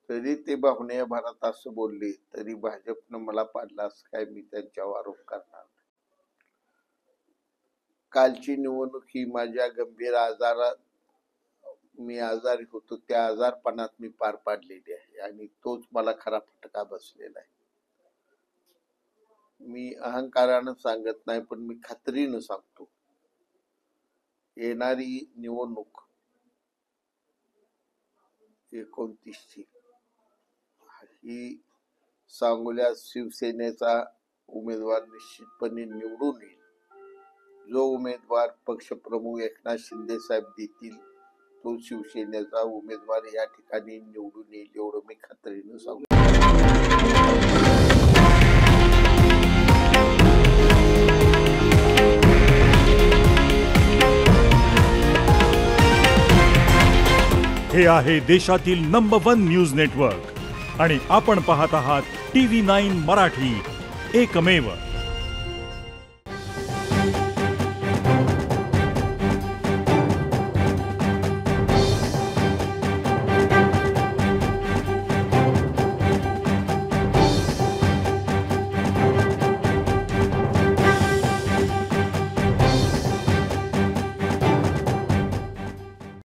तरी ते भावने भरात असं बोलले तरी भाजपनं मला पाडलं असं काय मी त्यांच्यावर आरोप करणार नाही. कालची निवडणूक ही माझ्या गंभीर आजारात मी आजारी होतो त्या आजारपणात मी पार पाडलेली आहे आणि तोच मला खरा फटका बसलेला आहे. मी अहंकारानं सांगत नाही पण मी खात्रीनं सांगतो, येणारी निवडणूक 29ची ही सांगोल्यात शिवसेनेचा उमेदवार निश्चितपणे निवडून येईल. जो उमेदवार पक्षप्रमुख एकनाथ शिंदे साहेब देतील तो शिवसेनेचा उमेदवार या ठिकाणी निवडून येईल एवढं मी खात्रीनं सांगतो. हे आहे देशातील नंबर 1 न्यूज नेटवर्क आणि आपण पाहत आहात TV9 मराठी, एकमेव.